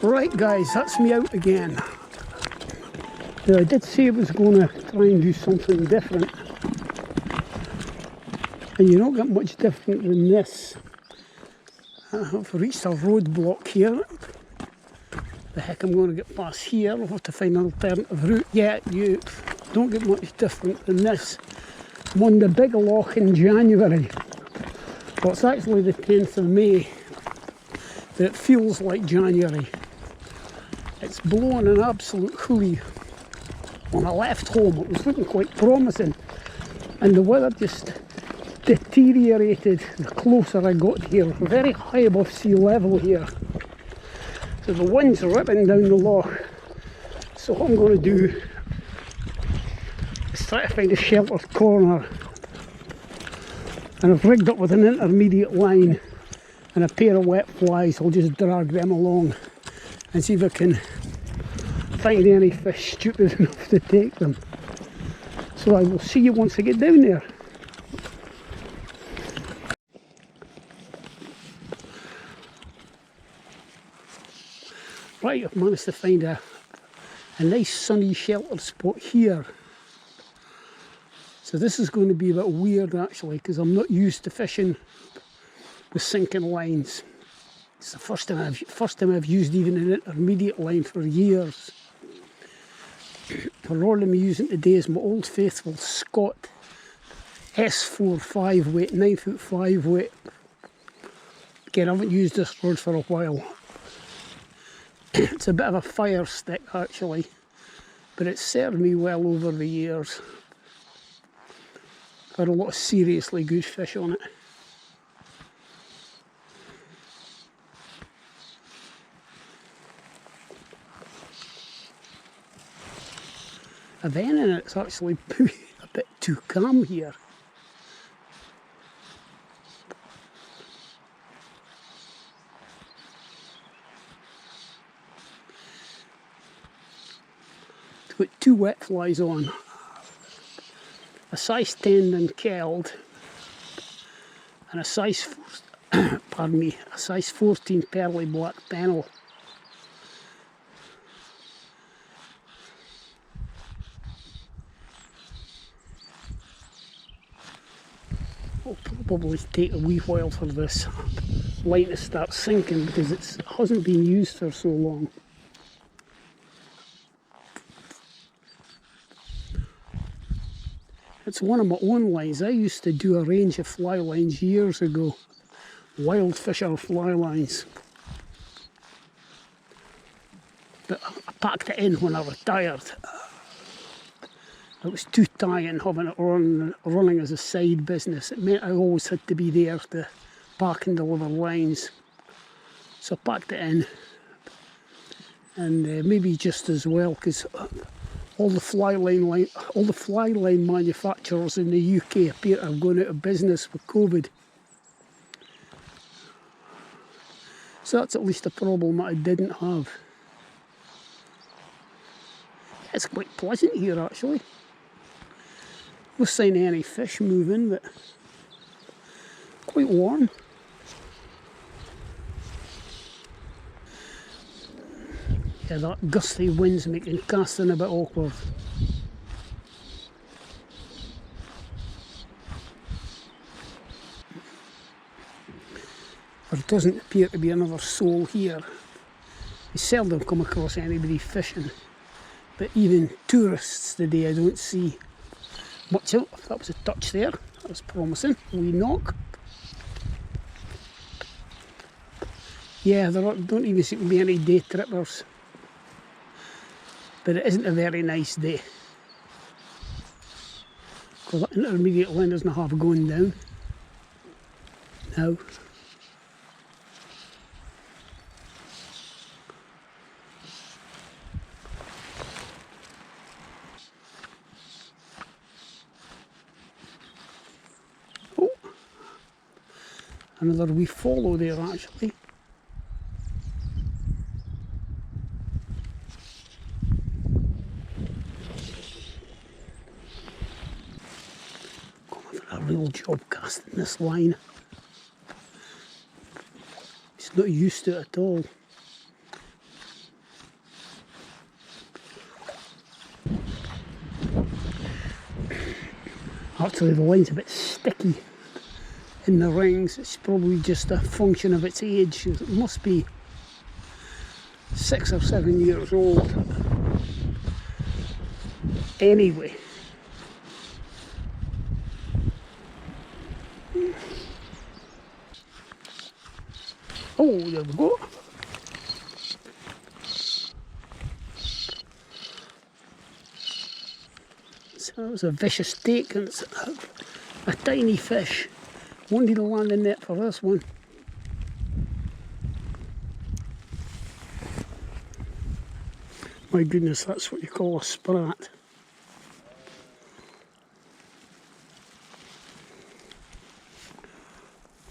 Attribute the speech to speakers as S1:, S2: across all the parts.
S1: Right guys, that's me out again. Now, I did say I was going to try and do something different, and you don't get much different than this. I've reached a roadblock here. The heck I'm going to get past here. I'll have to find an alternative route. Yeah, you don't get much different than this. I'm on the Big Loch in January. Well, it's actually the 10th of May, but it feels like January. It's blowing an absolute hooey. When I left home, it was looking quite promising, and the weather just deteriorated the closer I got here. We're very high above sea level here, so the wind's ripping down the loch. So what I'm going to do is try to find a sheltered corner, and I've rigged up with an intermediate line and a pair of wet flies. I'll just drag them along and see if I can find any fish stupid enough to take them. So I will see you once I get down there. Right, I've managed to find a nice sunny sheltered spot here. So this is going to be a bit weird actually, because I'm not used to fishing with sinking lines. It's the first time I've used even an intermediate line for years. The rod I'm using today is my old faithful Scott S4 5 weight, 9'5" weight. Again, I haven't used this rod for a while. It's a bit of a fire stick actually, but it's served me well over the years. I've had a lot of seriously good fish on it. Then and it's actually a bit too calm here. It's got two wet flies on, a size 10 and killed, and a size pardon me, a size 14 pearly black pennel. It'll probably take a wee while for this line to start sinking because it hasn't been used for so long. It's one of my own lines. I used to do a range of fly lines years ago, wild fisher fly lines. But I packed it in when I retired. It was too tiring having it running as a side business. It meant I always had to be there to pack and deliver lines. So I packed it in, and maybe just as well, because all the fly line manufacturers in the UK appear to have gone out of business with COVID. So that's at least a problem that I didn't have. It's quite pleasant here actually. No sign of any fish moving, but quite warm. Yeah, that gusty wind's making casting a bit awkward. There doesn't appear to be another soul here. I seldom come across anybody fishing, but even tourists today I don't see much out. That was a touch there, that was promising. Wee knock. Yeah, there don't even seem to be any day trippers, but it isn't a very nice day. Because that intermediate line doesn't have going down now. Oh, another wee follow there actually. A real job casting this line. It's not used to it at all. Actually, the line's a bit sticky in the rings. It's probably just a function of its age. It must be 6 or 7 years old. Anyway. Oh, there we go. So that was a vicious take, and it's a tiny fish. Wanted to land the net for this one. My goodness, that's what you call a sprat.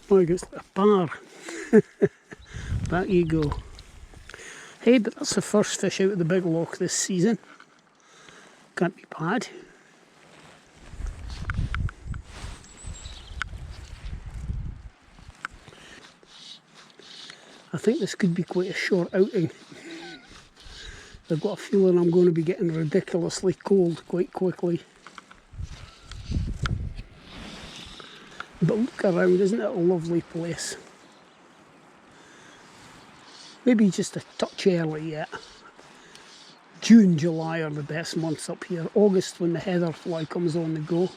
S1: My goodness, a bar. Back you go. Hey, but that's the first fish out of the Big Loch this season. Can't be bad. I think this could be quite a short outing. I've got a feeling I'm going to be getting ridiculously cold quite quickly. But look around, isn't it a lovely place? Maybe just a touch early yet. June, July are the best months up here. August when the heather fly comes on the go.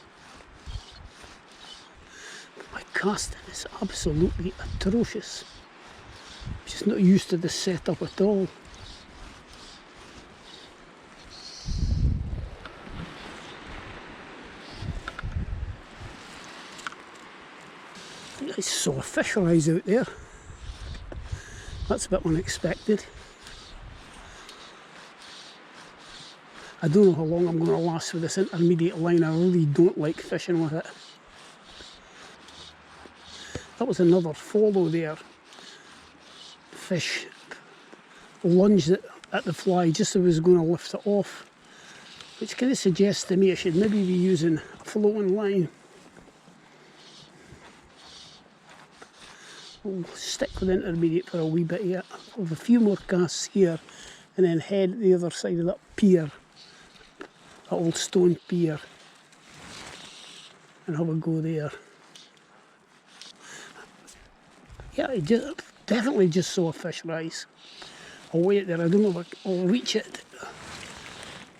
S1: But my casting is absolutely atrocious. I'm just not used to this setup at all. I saw a fish rise out there. That's a bit unexpected. I don't know how long I'm going to last with this intermediate line. I really don't like fishing with it. That was another follow there. Fish lunged at the fly just as I was going to lift it off, which kind of suggests to me I should maybe be using a floating line. We'll stick with intermediate for a wee bit yet. We'll have a few more casts here and then head the other side of that pier, that old stone pier, and have a go there. Yeah, I definitely just saw a fish rise. I'll wait there, I don't know if I'll reach it.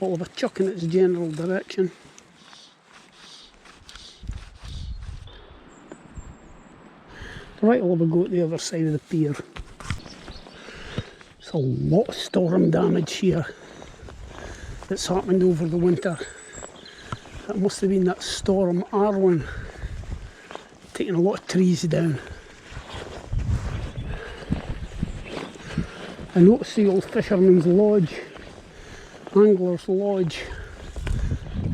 S1: I'll have a chuck in its general direction. Right, I'll have a go at the other side of the pier. There's a lot of storm damage here that's happened over the winter. That must have been that storm Arwen, taking a lot of trees down. I noticed the old Fisherman's Lodge, Angler's Lodge,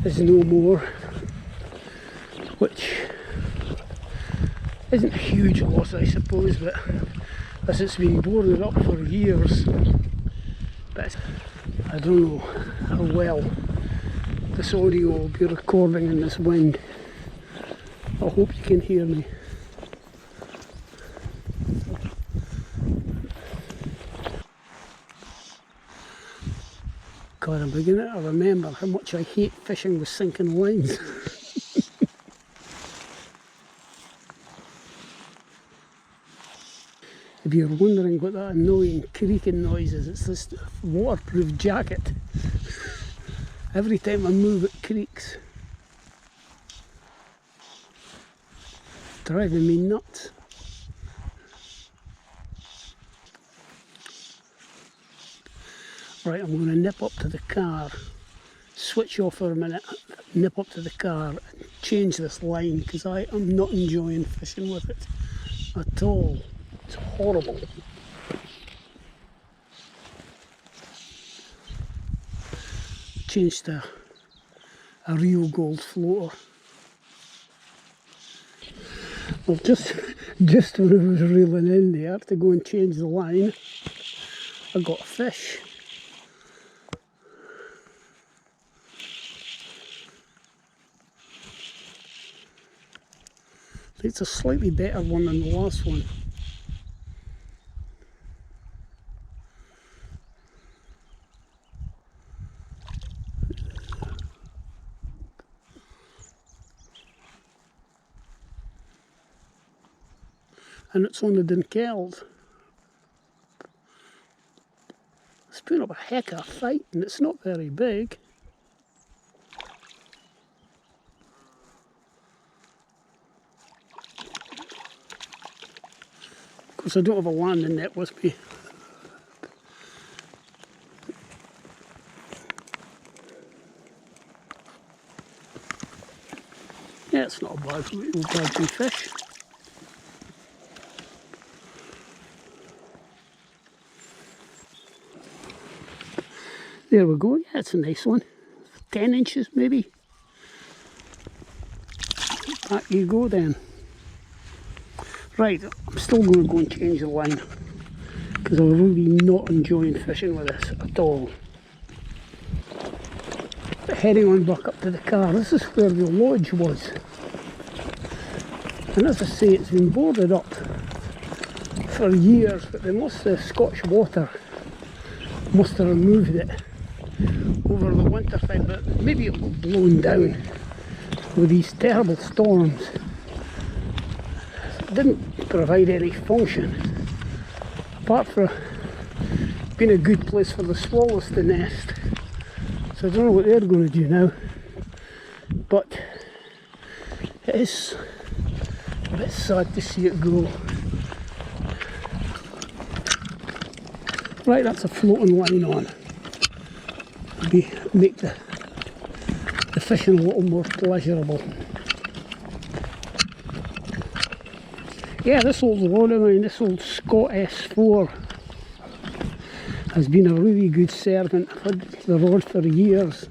S1: is no more, which isn't a huge loss, I suppose, but as it's been boarded up for years. But I don't know how well this audio will be recording in this wind. I hope you can hear me. God, I'm beginning to remember how much I hate fishing with sinking lines. If you're wondering what that annoying creaking noise is, it's this waterproof jacket. Every time I move it creaks. Driving me nuts. Right, I'm going to nip up to the car, switch off for a minute, nip up to the car and change this line because I am not enjoying fishing with it at all. It's horrible. Changed to a real gold floater. Well, just when I was reeling in there to go and change the line, I got a fish. It's a slightly better one than the last one. And it's on the Dunkeld. It's putting up a heck of a fight and it's not very big. Of course I don't have a landing net with me. Yeah, it's not a bad big fish. There we go, yeah, it's a nice one. 10 inches maybe. Back you go then. Right, I'm still going to go and change the line because I'm really not enjoying fishing with this at all. But heading on back up to the car, this is where the lodge was. And as I say, it's been boarded up for years, but they must have, Scotch Water must have removed it over the winter time, but maybe it was blown down with these terrible storms. It didn't provide any function apart from being a good place for the swallows to nest. So I don't know what they're going to do now, but it is a bit sad to see it go. Right, that's a floating line on. Make the fishing a little more pleasurable. Yeah, this old rod of mine, this old Scott S4 has been a really good servant. I've had the rod for years.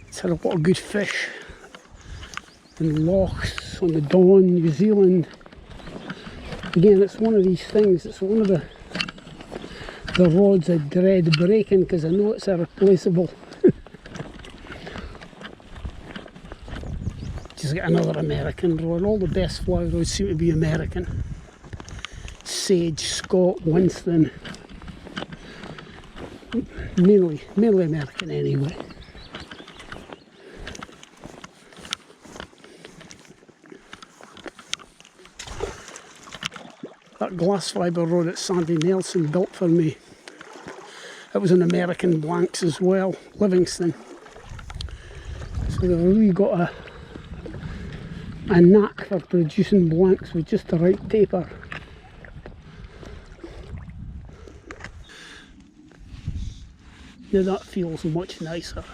S1: It's had a lot of good fish in lochs on the Don, New Zealand. Again, it's one of these things, it's one of the rods I dread breaking because I know it's irreplaceable. Just get another American rod. All the best fly rods seem to be American. Sage, Scott, Winston. Mainly American anyway. That glass fibre rod that Sandy Nelson built for me, it was an American blanks as well, Livingston. So they've really got a knack for producing blanks with just the right taper. Now that feels much nicer.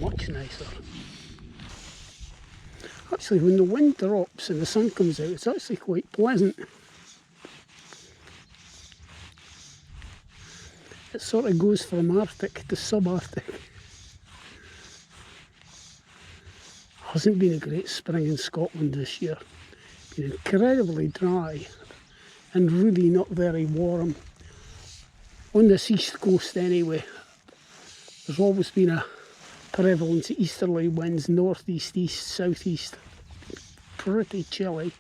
S1: Much nicer. Actually, when the wind drops and the sun comes out, it's actually quite pleasant. It sort of goes from Arctic to subarctic. Hasn't been a great spring in Scotland this year. Been incredibly dry and really not very warm. On this east coast anyway, there's always been a prevalence of easterly winds, northeast, east, southeast. Pretty chilly.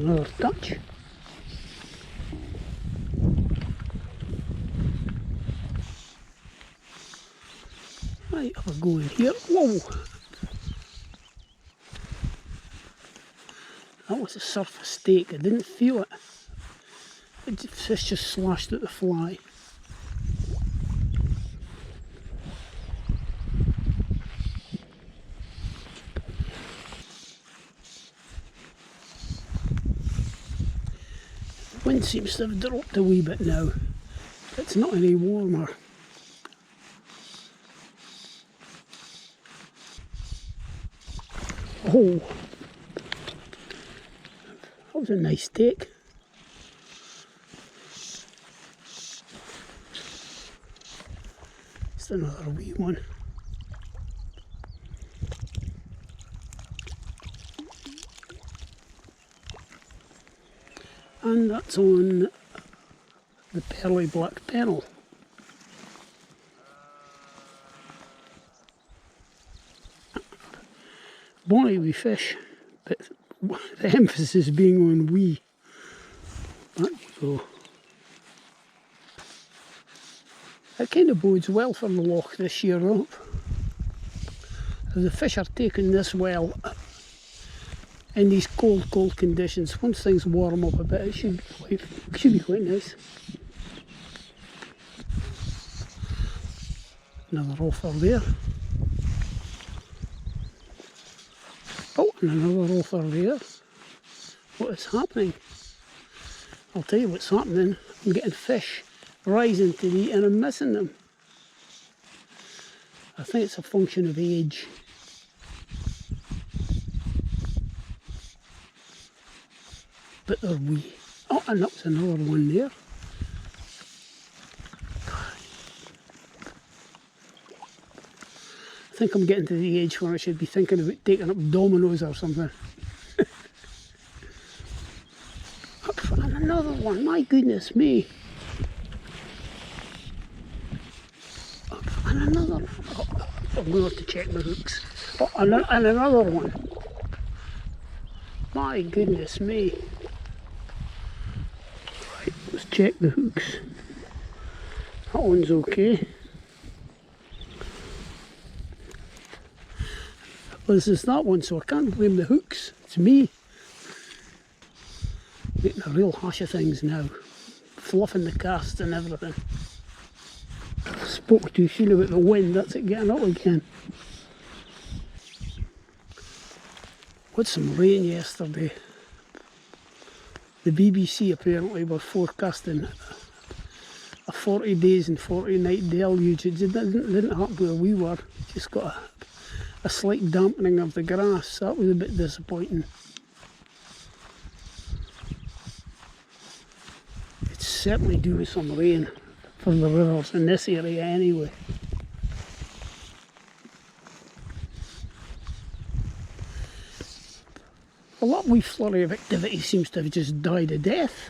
S1: Another touch. Right, have a go in here. Whoa! That was a surface steak. I didn't feel it. The fish just slashed at the fly. The wind seems to have dropped a wee bit now. It's not any warmer. Oh, that was a nice take. Just another wee one. And that's on the pearly black pennel. Bonny wee fish, but the emphasis being on wee. There you go. That kind of bodes well for the loch this year though. If the fish are taking this well in these cold conditions, once things warm up a bit, it should be quite nice. Another offer there. Oh, and another offer there. What is happening? I'll tell you what's happening. I'm getting fish rising to the eat and I'm missing them. I think it's a function of age. But they're wee. Oh, and that was another one there. I think I'm getting to the age where I should be thinking about taking up dominoes or something. And another one, my goodness me. And another one. Oh, I'm going to have to check my hooks. Oh, and another one. My goodness me. Right, let's check the hooks. That one's okay. Well, this is that one, so I can't blame the hooks. It's me. Making a real hash of things now. Fluffing the cast and everything. I spoke too soon about the wind, that's it getting up again. We had some rain yesterday. The BBC apparently were forecasting a 40 days and 40 night deluge. It didn't happen where we were. Just got a slight dampening of the grass. That was a bit disappointing. It's certainly due with some rain from the rivers in this area anyway. Well, that wee flurry of activity seems to have just died a death.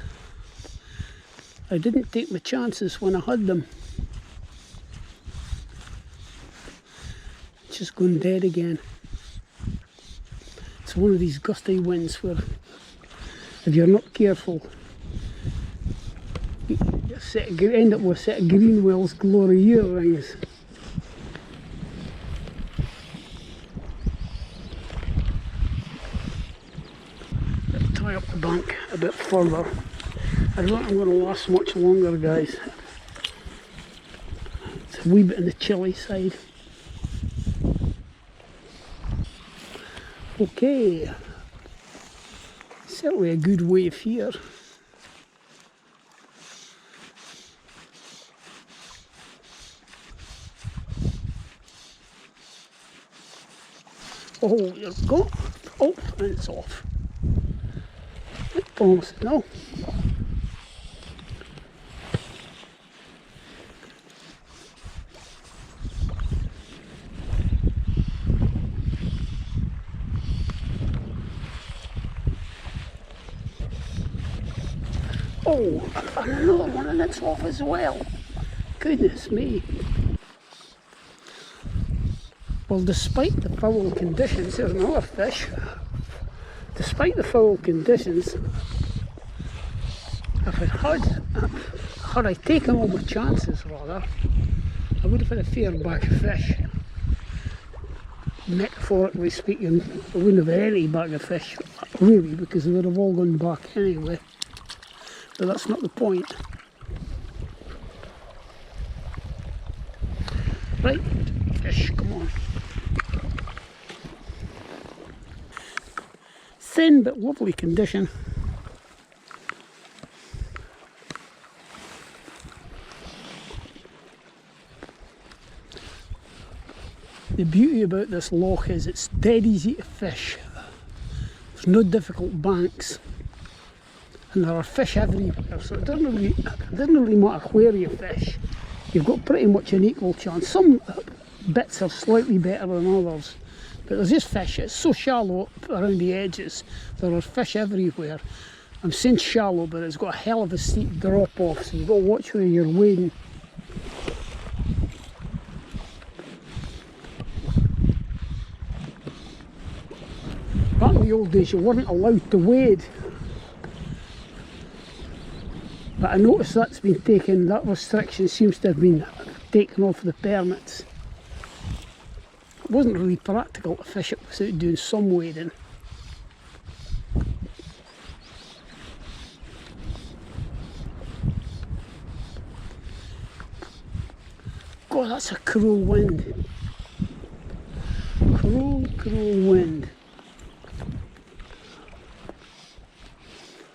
S1: I didn't take my chances when I had them. It's just gone dead again. It's one of these gusty winds where if you're not careful you end up with a set of Greenwell's glory earrings. Tie up the bank a bit further. I don't think I'm going to last much longer, guys. It's a wee bit on the chilly side. Okay, certainly a good wave here. Oh, here we go. Oh, and it's off. Almost no. Oh, and another one and it's off as well. Goodness me. Well, despite the foul conditions, there's another fish. despite the foul conditions, if had I taken all my chances rather, I would have had a fair bag of fish. Metaphorically speaking, I wouldn't have had any bag of fish, really, because they would have all gone back anyway. But that's not the point. Right, fish, come on. Thin but lovely condition. The beauty about this loch is it's dead easy to fish. There's no difficult banks, and there are fish everywhere, so it doesn't really matter where you fish. You've got pretty much an equal chance. Some bits are slightly better than others, but there's just fish. It's so shallow around the edges, there are fish everywhere. I'm saying shallow, but it's got a hell of a steep drop off, so you've got to watch where you're wading. Back in the old days you weren't allowed to wade, but I noticed that's been taken, that restriction seems to have been taken off the permits. It wasn't really practical to fish it without doing some wading. God, that's a cruel wind. Cruel, cruel wind.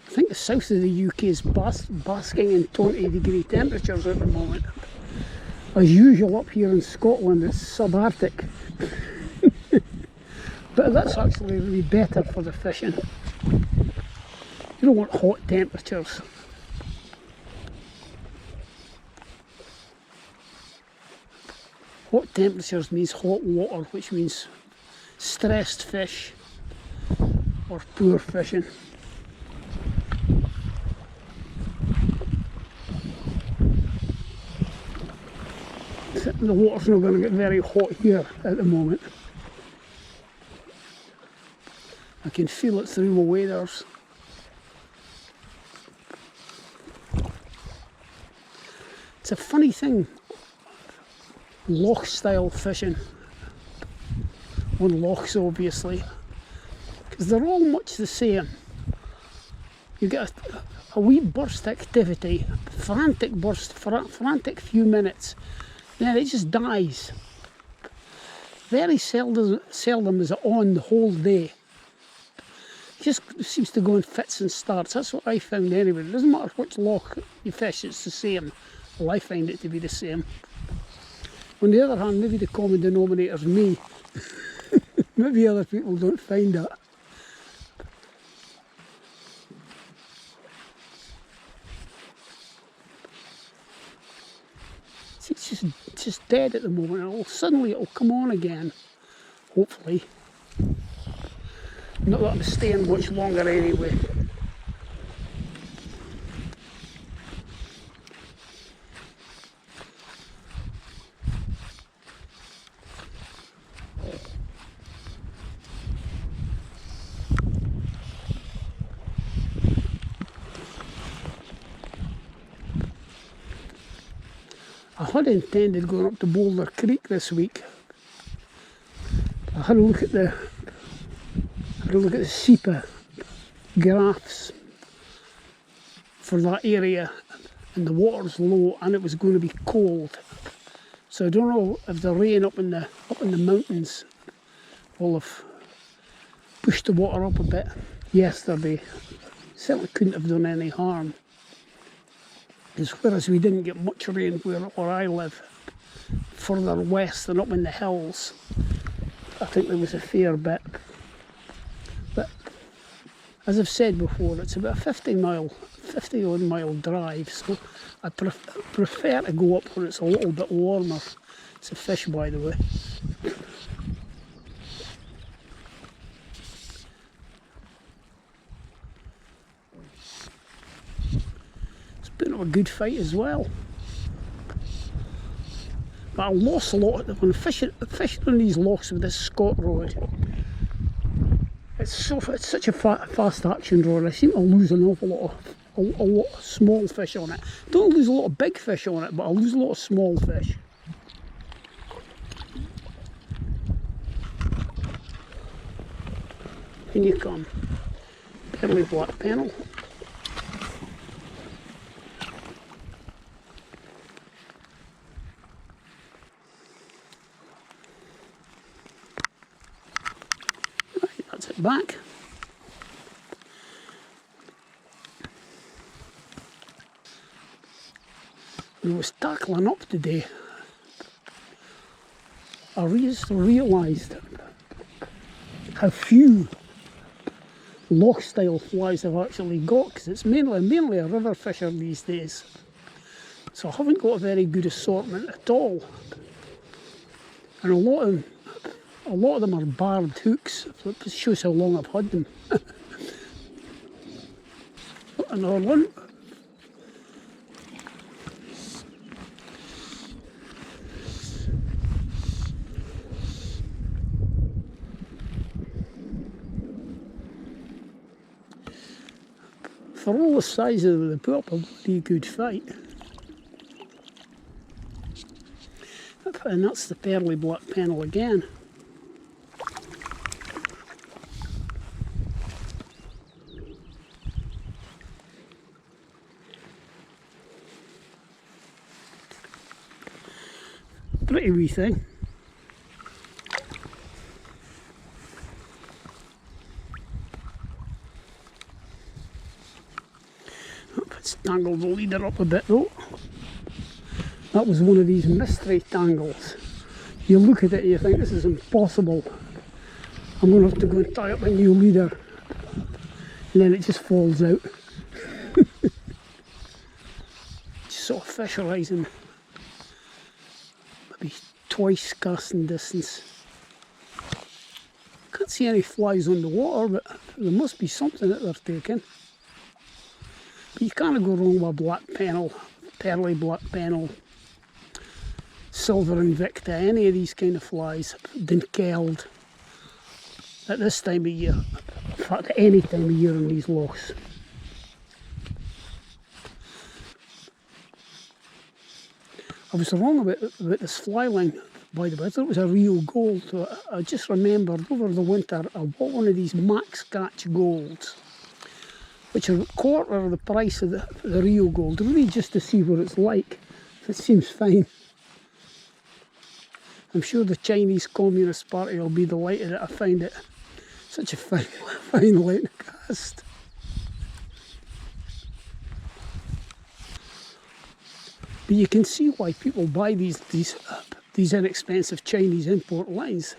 S1: I think the south of the UK is basking in 20-degree temperatures at the moment. As usual up here in Scotland it's subarctic. But that's actually really better for the fishing. You don't want hot temperatures. Hot temperatures means hot water, which means stressed fish or poor fishing. The water's not going to get very hot here at the moment. I can feel it through my waders. It's a funny thing, loch style fishing, on lochs obviously, because they're all much the same. You get a wee burst activity, frantic burst, frantic few minutes, then it just dies. Very seldom is it on the whole day. It just seems to go in fits and starts. That's what I found anyway. It doesn't matter which loch you fish, it's the same. Well, I find it to be the same. On the other hand, maybe the common denominator is me. Maybe other people don't find that. It's just dead at the moment. Suddenly it'll come on again, hopefully. Not that I'm staying much longer anyway. I had intended going up to Boulder Creek this week. I had a look at the SEPA graphs for that area, and the water's low and it was going to be cold. So I don't know if the rain up in the mountains will have pushed the water up a bit yesterday. Certainly couldn't have done any harm. Whereas we didn't get much rain where I live, further west and up in the hills, I think there was a fair bit. But as I've said before, it's about a 50 odd mile drive, so I prefer to go up where it's a little bit warmer. It's a fish, by the way. Been a good fight as well, but I lost a lot when fishing on these lochs with this Scott rod. it's such a fast action drawer. I seem to lose an awful lot of small fish on it. Don't lose a lot of big fish on it, but I lose a lot of small fish. In you come, pearly black pennel. Right, that's it back. I was tackling up today. I realised how few loch style flies I've actually got, because it's mainly a river fisher these days, so I haven't got a very good assortment at all, and a lot of them are barbed hooks. It shows how long I've had them. Another one. For all the size of them, they put up a bloody good fight. And that's the pearly black pennel again. Pretty wee thing. Tangled the leader up a bit though. That was one of these mystery tangles. You look at it and you think this is impossible. I'm going to have to go and tie up a new leader, and then it just falls out. Just sort of fisherising, maybe twice casting distance. Can't see any flies on the water, but there must be something that they're taking. But you can't go wrong with black pennel, pearly black pennel, silver invicta, any of these kind of flies, dinkeld at this time of year. In fact, any time of year in these lochs. I was wrong about this fly line, by the way. I thought it was a Rio Gold. So I just remembered over the winter I bought one of these max catch golds, which are a quarter of the price of the Rio Gold, really just to see what it's like. It seems fine. I'm sure the Chinese Communist Party will be delighted that I find it such a fine line to cast. But you can see why people buy these inexpensive Chinese import lines.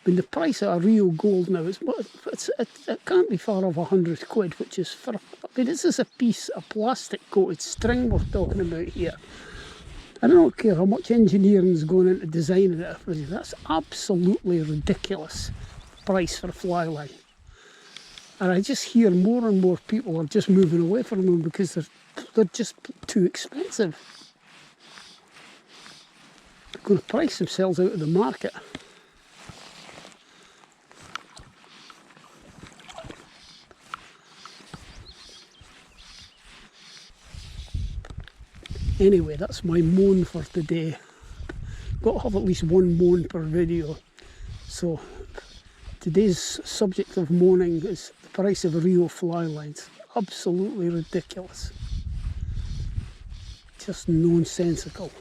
S1: I mean, the price of a Rio Gold now is, it can't be far off 100 quid, which is for, I mean, this is a piece of plastic coated string we're talking about here. I don't care how much engineering is going into designing it. That's absolutely ridiculous price for a fly line. And I just hear more and more people are just moving away from them because they're just too expensive. They're going to price themselves out of the market. Anyway, that's my moan for today. Got to have at least one moan per video. So today's subject of moaning is the price of Rio fly lines. Absolutely ridiculous. Just nonsensical.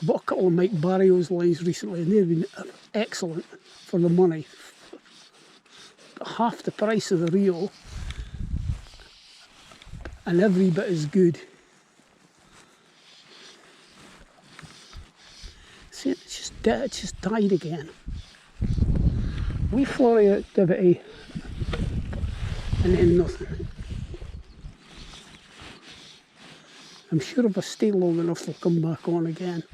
S1: I bought a couple of Mike Barrios lines recently and they've been excellent for the money. Half the price of the Rio and every bit as good. See, it just died again. We flurry activity and then nothing. I'm sure if I stay long enough they'll come back on again.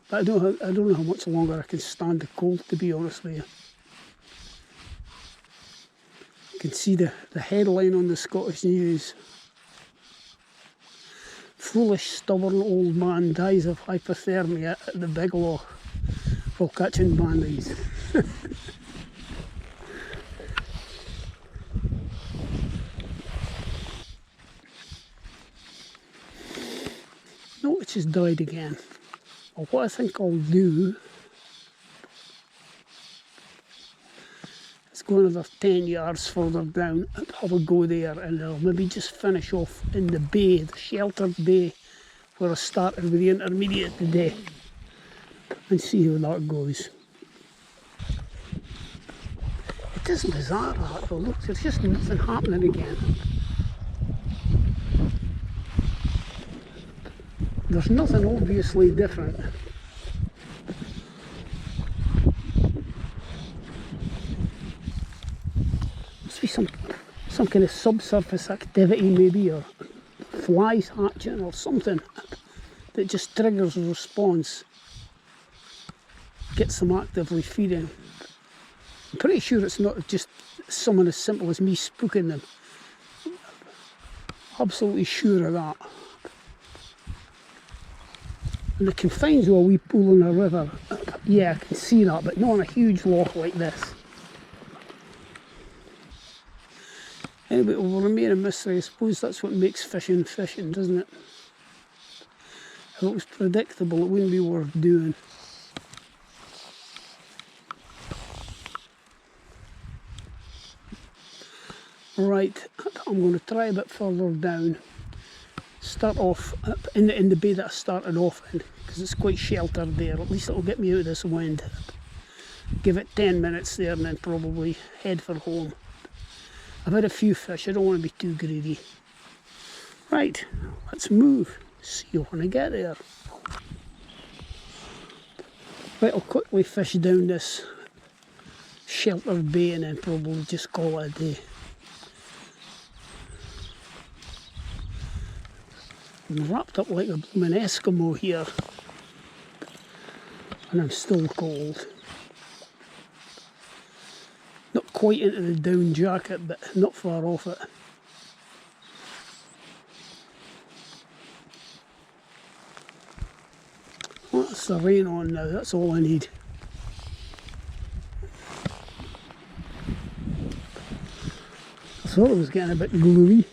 S1: But I don't know how much longer I can stand the cold, to be honest with you. You can see the headline on the Scottish News. Foolish, stubborn old man dies of hypothermia at the Big Loch. for catching bandies. No, it's just died again. Well, what I think I'll do is go another 10 yards further down, have a go there, and I'll maybe just finish off in the bay, the sheltered bay, where I started with the intermediate today, and see how that goes. It is bizarre that though, look, there's just nothing happening again. There's nothing obviously different. Must be some kind of subsurface activity maybe, or flies hatching or something that just triggers a response, gets them actively feeding. I'm pretty sure it's not just something as simple as me spooking them. Absolutely sure of that. And the confines of a wee pool in a river, yeah, I can see that, but not on a huge loch like this. Anyway, it will remain a mystery. I suppose that's what makes fishing fishing, doesn't it? If it was predictable, it wouldn't be worth doing. Right, I'm going to try a bit further down. Start off in the bay that I started off in, because it's quite sheltered there. At least it'll get me out of this wind. Give it 10 minutes there and then probably head for home. I've had a few fish, I don't want to be too greedy. Right, let's move. See you when I get there. Right, I'll quickly fish down this sheltered bay and then probably just call it a day. I'm wrapped up like a blooming Eskimo here, and I'm still cold. Not quite into the down jacket, but not far off it. Well, that's the rain on now, that's all I need. I thought it was getting a bit gluey.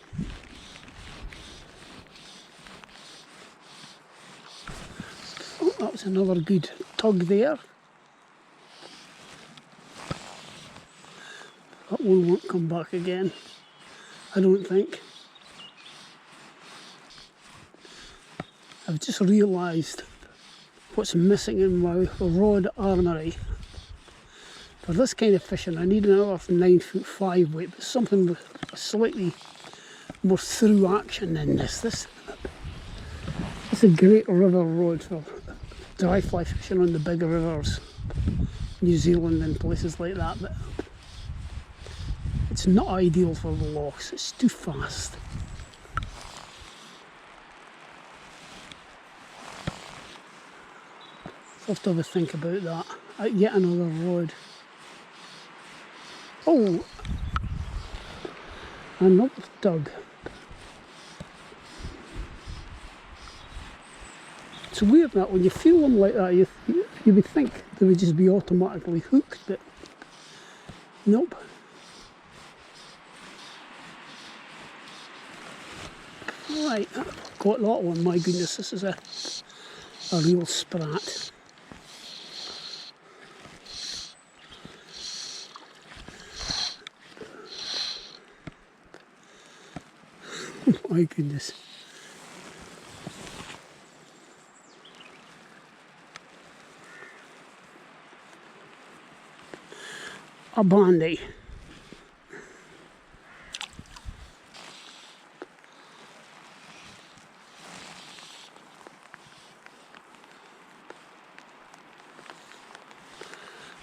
S1: That was another good tug there. That one won't come back again, I don't think. I've just realised what's missing in my rod armoury. For this kind of fishing I need another 9'5" weight, but something with a slightly more through action than this. This is a great river rod for dry fly fishing on the bigger rivers, New Zealand and places like that, but it's not ideal for the lochs, it's too fast. I'll have to have a think about that. Yet another rod. Oh! Another tug. It's weird that when you feel them like that, you would think they would just be automatically hooked, but nope. Right, got that one. My goodness, this is a real sprat. My goodness. A bandy.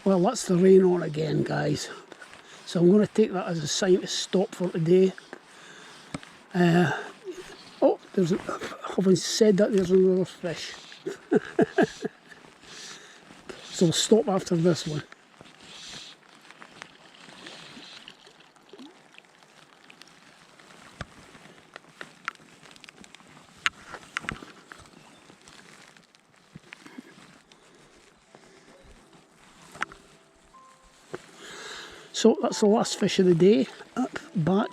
S1: Well, that's the rain on again, guys. So I'm going to take that as a sign to stop for today. Oh, having said that, there's another fish. So we'll stop after this one. So that's the last fish of the day, up, back.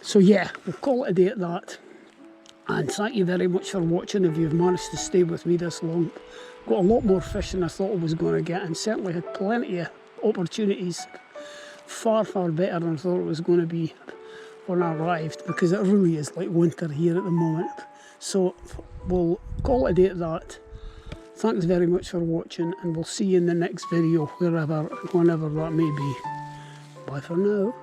S1: So yeah, we'll call it a day at that. And thank you very much for watching if you've managed to stay with me this long. Got a lot more fish than I thought I was going to get, and certainly had plenty of opportunities. Far, far better than I thought it was going to be when I arrived, because it really is like winter here at the moment. So we'll call it a day at that. Thanks very much for watching, and we'll see you in the next video, wherever, whenever that may be. Bye for now.